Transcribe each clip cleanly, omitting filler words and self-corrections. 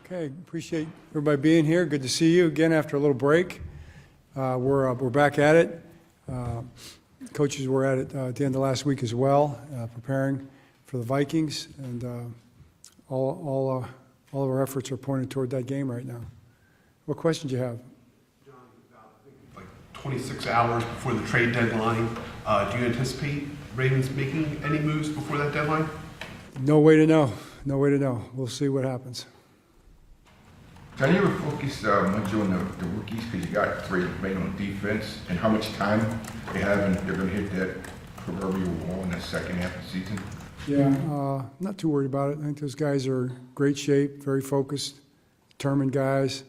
Okay, appreciate everybody being here. Good to see you again after a little break. We're back at it. Coaches were at it at the end of last week as well, preparing for the Vikings, and all of our efforts are pointed toward that game right now. What questions do you have? John, I think like 26 hours before the trade deadline, do you anticipate Ravens making any moves before that deadline? No way to know. No way to know. We'll see what happens. Can you ever focus much on the rookies, because you got three remaining on defense, and how much time they have, and they're going to hit that proverbial wall in the second half of the season? Yeah, not too worried about it. I think those guys are in great shape, very focused, determined guys.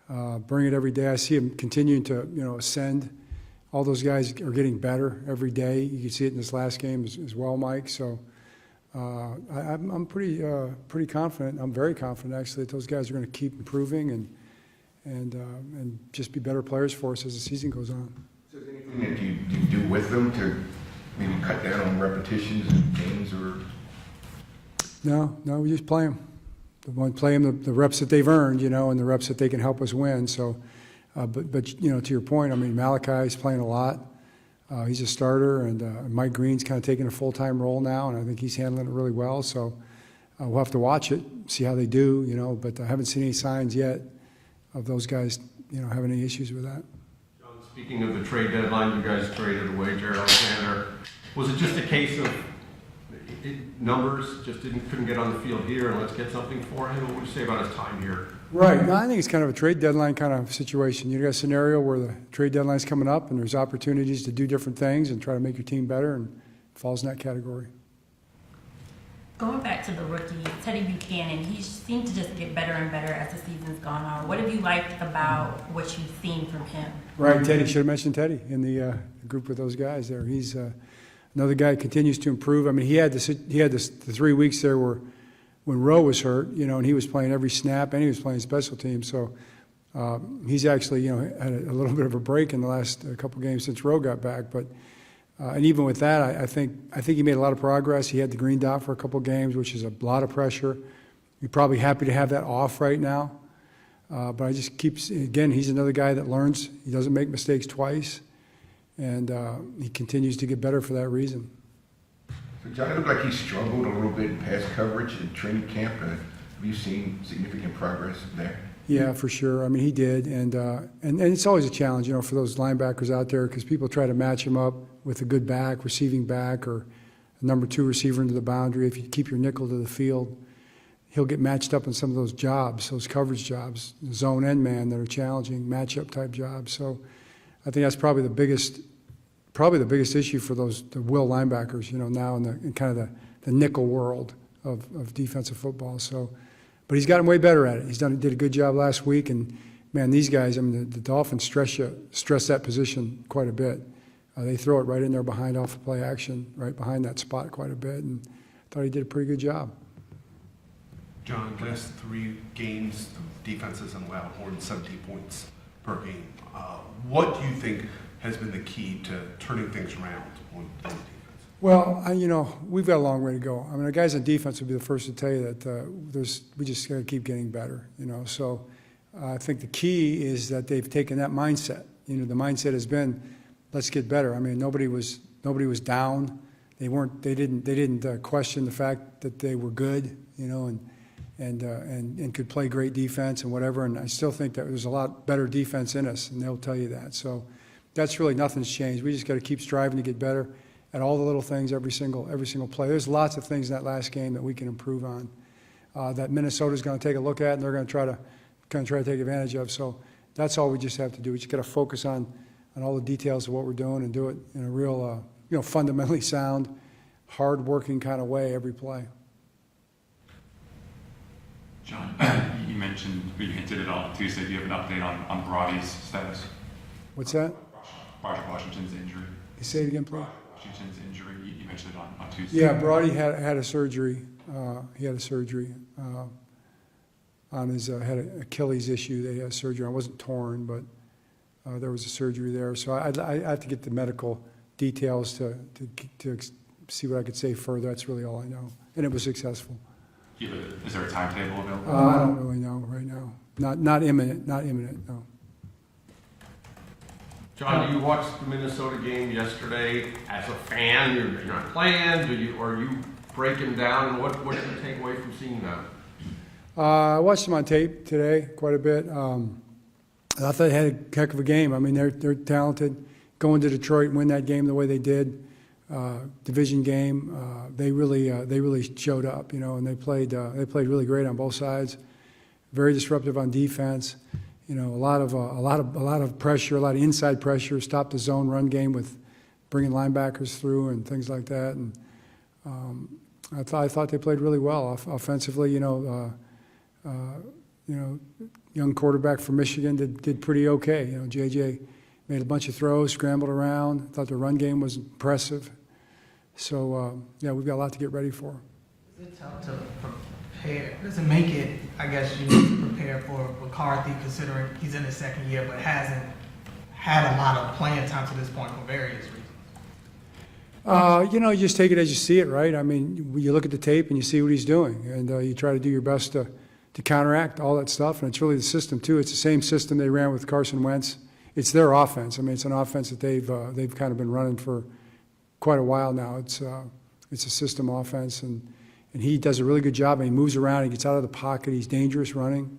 Bring it every day. I see them continuing to ascend. All those guys are getting better every day. You can see it in this last game as well, Mike. So I'm pretty confident. I'm very confident actually that those guys are going to keep improving and just be better players for us as the season goes on. So is there anything that you do with them to maybe cut down on repetitions and games, or? No, we just play them. Play them the reps that they've earned, and the reps that they can help us win. So, but to your point, I mean, Malachi's playing a lot. He's a starter, and Mike Green's kind of taking a full-time role now, and I think he's handling it really well. So we'll have to watch it, see how they do, but I haven't seen any signs yet of those guys, having any issues with that. John, speaking of the trade deadline, you guys traded away Jared Alexander. Was it just a case of numbers just couldn't get on the field here, and let's get something for him? What would you say about his time here? Right. No, I think it's kind of a trade deadline kind of situation. You got a scenario where the trade deadline's coming up, and there's opportunities to do different things and try to make your team better, and it falls in that category. Going back to the rookie, Teddy Buchanan, he seemed to just get better and better as the season's gone on. What have you liked about what you've seen from him? Right, Teddy. Should have mentioned Teddy in the group with those guys there. He's another guy who continues to improve. I mean, he had the 3 weeks there where when Rowe was hurt, and he was playing every snap, and he was playing special teams. So he's actually, had a little bit of a break in the last couple games since Rowe got back. But and even with that, I think he made a lot of progress. He had the green dot for a couple games, which is a lot of pressure. You're probably happy to have that off right now. But I just again, he's another guy that learns. He doesn't make mistakes twice, and he continues to get better for that reason. So John, it looked like he struggled a little bit in pass coverage in training camp. Have you seen significant progress there? Yeah, for sure. I mean, he did, and it's always a challenge, for those linebackers out there, because people try to match him up with a good back, receiving back, or a number 2 receiver into the boundary. If you keep your nickel to the field, he'll get matched up in some of those jobs, those coverage jobs, zone and man that are challenging, matchup type jobs. So I think that's probably the biggest issue for the will linebackers, now in kind of the nickel world of defensive football. So, but he's gotten way better at it. Did a good job last week, and man, these guys, I mean, the Dolphins stress that position quite a bit. They throw it right in there behind off the play action, right behind that spot quite a bit, and I thought he did a pretty good job. John, last 3 games, the defense has allowed more than 17 points per game. What do you think has been the key to turning things around on the defense? Well, we've got a long way to go. I mean, the guys on defense would be the first to tell you that we just got to keep getting better. So I think the key is that they've taken that mindset. The mindset has been, let's get better. I mean, nobody was down. They didn't question the fact that they were good. And could play great defense and whatever. And I still think that there's a lot better defense in us, and they'll tell you that. So that's really nothing's changed. We just got to keep striving to get better at all the little things, every single play. There's lots of things in that last game that we can improve on. That Minnesota's going to take a look at, and they're going to try to take advantage of. So that's all we just have to do. We just got to focus on all the details of what we're doing and do it in a real, fundamentally sound, hard-working kind of way every play. John, you mentioned, you hinted it on Tuesday. Do you have an update on Brody's status? What's that? Roger Washington's injury. Say it again, please. Washington's injury. You mentioned it on Tuesday. Yeah, Brody had a surgery. He had a surgery on his had an Achilles issue. They had surgery. I wasn't torn, but there was a surgery there. So I have to get the medical details to see what I could say further. That's really all I know. And it was successful. Is there a timetable available? I don't really know right now. Not imminent, no. John, you watched the Minnesota game yesterday as a fan. You're not playing. Are you breaking down? What did you take away from seeing that? I watched them on tape today quite a bit. I thought they had a heck of a game. I mean, they're talented. Going to Detroit and win that game the way they did, division game, they really showed up, and they played really great on both sides. Very disruptive on defense. A lot of pressure, a lot of inside pressure. Stopped the zone run game with bringing linebackers through and things like that. And I thought they played really well offensively. Young quarterback from Michigan did pretty okay. JJ made a bunch of throws, scrambled around. I thought the run game was impressive. So we've got a lot to get ready for. Is it tough to prepare? Does it make it, I guess, you need to prepare for McCarthy, considering he's in his second year but hasn't had a lot of playing time to this point for various reasons? You just take it as you see it, right? I mean, you look at the tape and you see what he's doing, and you try to do your best to counteract all that stuff. And it's really the system too. It's the same system they ran with Carson Wentz. It's their offense. I mean, it's an offense that they've kind of been running for quite a while now. It's a system offense, and he does a really good job. And he moves around. He gets out of the pocket. He's dangerous running.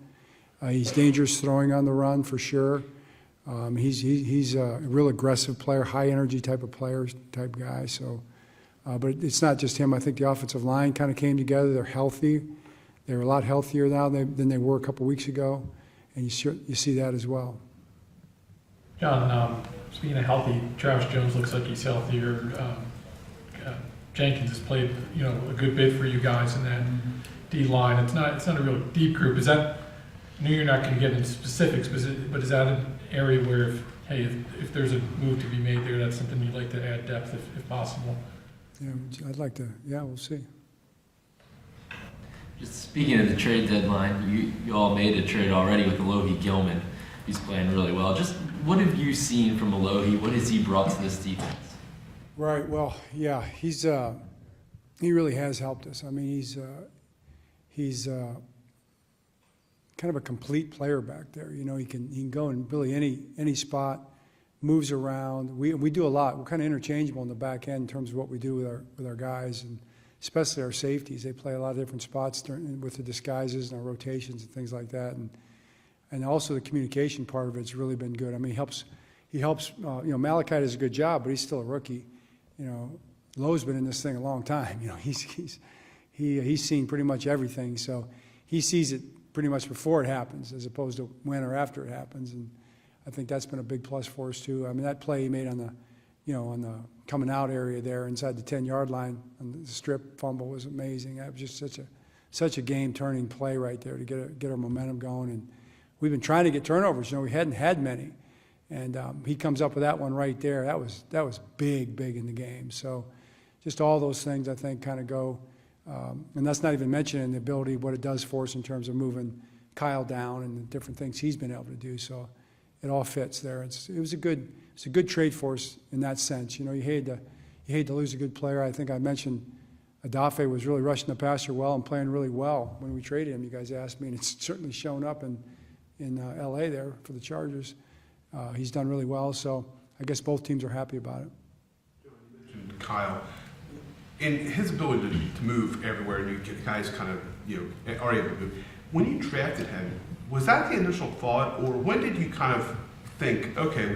He's dangerous throwing on the run for sure. He's a real aggressive player, high energy type guy. So, but it's not just him. I think the offensive line kind of came together. They're healthy. They're a lot healthier now than they were a couple weeks ago, and you see that as well. John, speaking of healthy, Travis Jones looks like he's healthier. Jenkins has played, a good bit for you guys in that D line. It's not a real deep group. Is that? I know you're not going to get into specifics, but is that an area where, if there's a move to be made there, that's something you'd like to add depth if possible? Yeah, I'd like to. Yeah, we'll see. Just speaking of the trade deadline, you all made a trade already with Alohi Gilman. He's playing really well. Just what have you seen from Alohi? What has he brought to this defense? Right. Well, yeah, he really has helped us. I mean, he's kind of a complete player back there. He can go in really any spot, moves around. We do a lot. We're kind of interchangeable in the back end in terms of what we do with our guys, and especially our safeties. They play a lot of different spots with the disguises and our rotations and things like that. And also the communication part of it's really been good. I mean, he helps. Malachi does a good job, but he's still a rookie. Lowe's been in this thing a long time. He's seen pretty much everything, so he sees it pretty much before it happens, as opposed to when or after it happens. And I think that's been a big plus for us too. I mean, that play he made on the coming out area there inside the 10-yard line on the strip fumble was amazing. That was just such a game-turning play right there to get our momentum going. And we've been trying to get turnovers. We hadn't had many, and he comes up with that one right there. That was big in the game. So just all those things I think kind of go, and that's not even mentioning the ability what it does for us in terms of moving Kyle down and the different things he's been able to do. So it all fits there. It was a good trade for us in that sense. You hate to lose a good player. I think I mentioned Adafe was really rushing the passer well and playing really well when we traded him. You guys asked me, and it's certainly shown up in L.A. there for the Chargers. He's done really well, so I guess both teams are happy about it. Kyle, and his ability to move everywhere, and you get guys kind of are able to move. When you drafted him, was that the initial thought, or when did you kind of think, okay,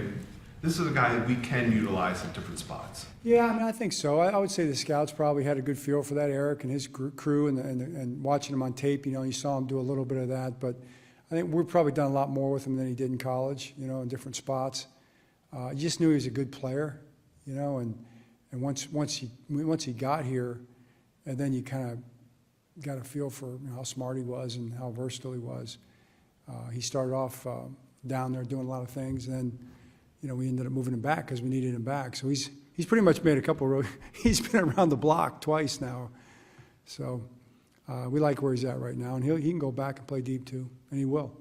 this is a guy that we can utilize at different spots? Yeah, I mean, I think so. I would say the scouts probably had a good feel for that, Eric and his crew, and watching him on tape, you saw him do a little bit of that. But I think we've probably done a lot more with him than he did in college, in different spots. You just knew he was a good player, and once he got here, and then you kind of got a feel for how smart he was and how versatile he was. He started off down there doing a lot of things, and then we ended up moving him back because we needed him back. So he's pretty much made a couple he's been around the block twice now. So we like where he's at right now, and he can go back and play deep too, and he will.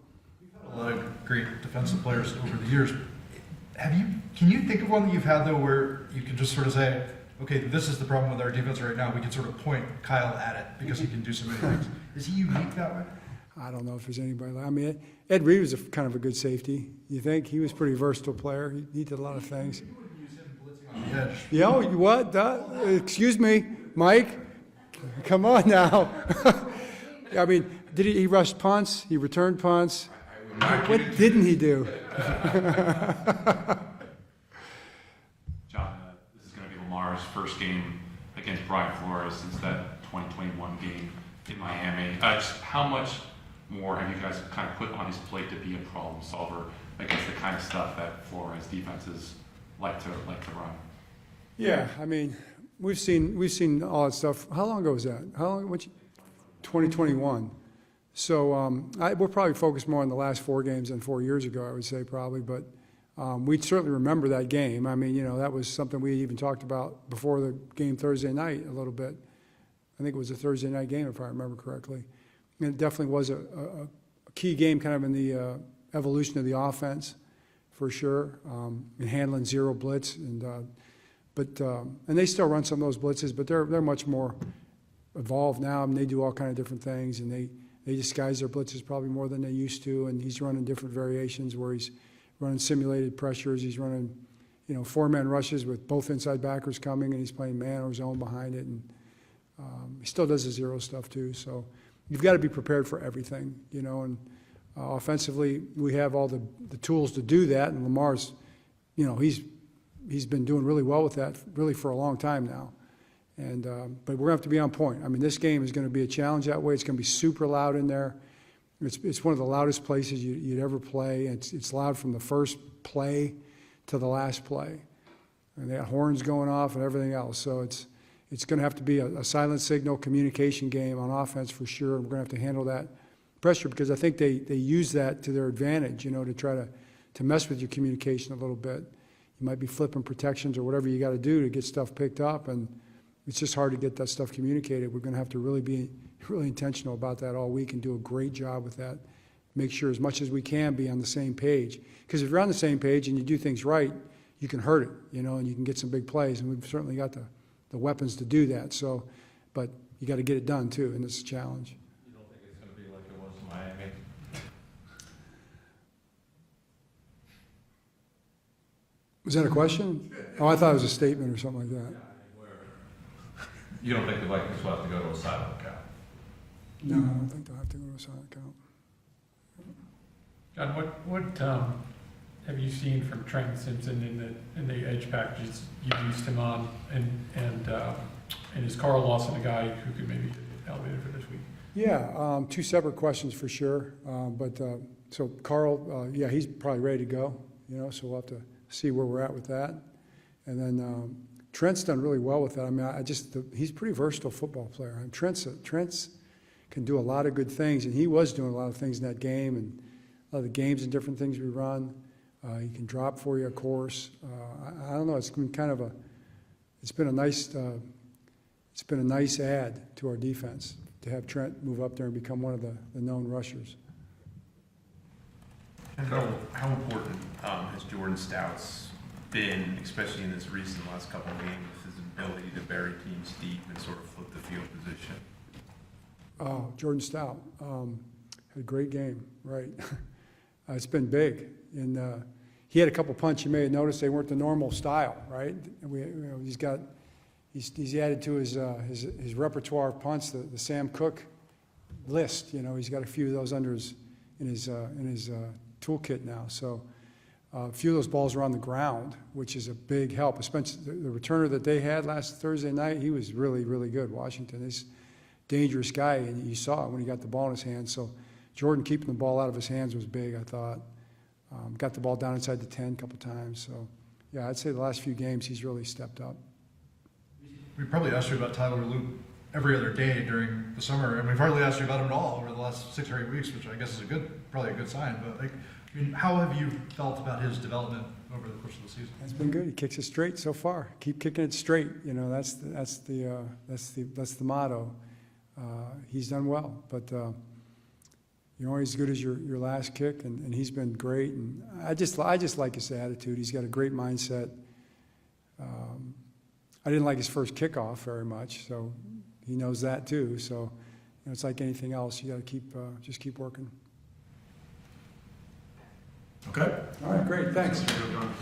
You've had a lot of great defensive players over the years. Can you think of one that you've had though where you can just sort of say, okay, this is the problem with our defense right now. We can sort of point Kyle at it because he can do so many things. Is he unique that way? I don't know if there's anybody like, I mean, Ed Reed was kind of a good safety. You think? He was a pretty versatile player. He did a lot of things. You wouldn't use him blitzing on the edge. Yo, you what? Excuse me, Mike? Come on now. I mean, he rushed punts? He returned punts? What didn't he do? John, this is going to be Lamar's first game against Brian Flores since that 2021 game in Miami. Just how much more have you guys kind of put on his plate to be a problem solver against the kind of stuff that Flores defenses like to run? Yeah, I mean, we've seen all that stuff. How long ago was that? 2021. So we're probably focused more on the last 4 games than 4 years ago, I would say probably. But we certainly remember that game. I mean, that was something we even talked about before the game Thursday night a little bit. I think it was a Thursday night game, if I remember correctly. And it definitely was a key game kind of in the evolution of the offense, for sure, in handling zero blitz. And they still run some of those blitzes, but they're much more evolved now. I mean, they do all kind of different things, and they disguise their blitzes probably more than they used to. And he's running different variations where he's running simulated pressures. He's running, 4-man rushes with both inside backers coming, and he's playing man or zone behind it. And he still does the zero stuff too. So you've got to be prepared for everything, and offensively we have all the tools to do that. And Lamar's, he's been doing really well with that really for a long time now. And but we're going to have to be on point. I mean, this game is going to be a challenge that way. It's going to be super loud in there. It's one of the loudest places you'd ever play. It's loud from the first play to the last play. And they got horns going off and everything else. So it's going to have to be a silent signal communication game on offense for sure. We're going to have to handle that pressure because I think they use that to their advantage, to try to mess with your communication a little bit. You might be flipping protections or whatever you got to do to get stuff picked up, and it's just hard to get that stuff communicated. We're going to have to really be really intentional about that all week and do a great job with that. Make sure as much as we can be on the same page. Because if you're on the same page and you do things right, you can hurt it, and you can get some big plays, and we've certainly got the weapons to do that. So, but you got to get it done too, and it's a challenge. You don't think it's going to be like it was in Miami? Was that a question? Oh, I thought it was a statement or something like that. You don't think the Vikings will have to go to a silent count? No, I don't think they'll have to go to a silent count. John, what have you seen from Trenton Simpson in the edge packages you've used him on, and is Carl Lawson a guy who could maybe get elevated for this week? Yeah, 2 separate questions for sure. So Carl, he's probably ready to go. So we'll have to see where we're at with that. And then Trent's done really well with that. I mean, he's a pretty versatile football player. And Trent's can do a lot of good things, and he was doing a lot of things in that game, and a lot of the games and different things we run. He can drop for you, of course. I don't know. It's been kind of it's been a nice add to our defense to have Trent move up there and become one of the known rushers. How important has Jordan Stout's been, especially in this recent last couple of games, his ability to bury teams deep and sort of flip the field position? Oh, Jordan Stout had a great game, right? It's been big, and he had a couple punts. You may have noticed they weren't the normal style, right? He's added to his repertoire of punts the Sam Cooke list. He's got a few of those in his toolkit now. So a few of those balls are on the ground, which is a big help. Especially the returner that they had last Thursday night, he was really, really good. Washington is a dangerous guy, and you saw it when he got the ball in his hands. So Jordan keeping the ball out of his hands was big, I thought. Got the ball down inside the 10 a couple times. So, yeah, I'd say the last few games he's really stepped up. We probably asked you about Tyler Loop every other day during the summer, and we've hardly asked you about him at all over the last 6 or 8 weeks, which I guess is probably a good sign. But how have you felt about his development over the course of the season? It's been good. He kicks it straight so far. Keep kicking it straight. That's the motto. He's done well, but you're only as good as your last kick, and he's been great. And I just like his attitude. He's got a great mindset. I didn't like his first kickoff very much, so he knows that too. So, it's like anything else. You got to just keep working. Okay. All right, great, thanks. John.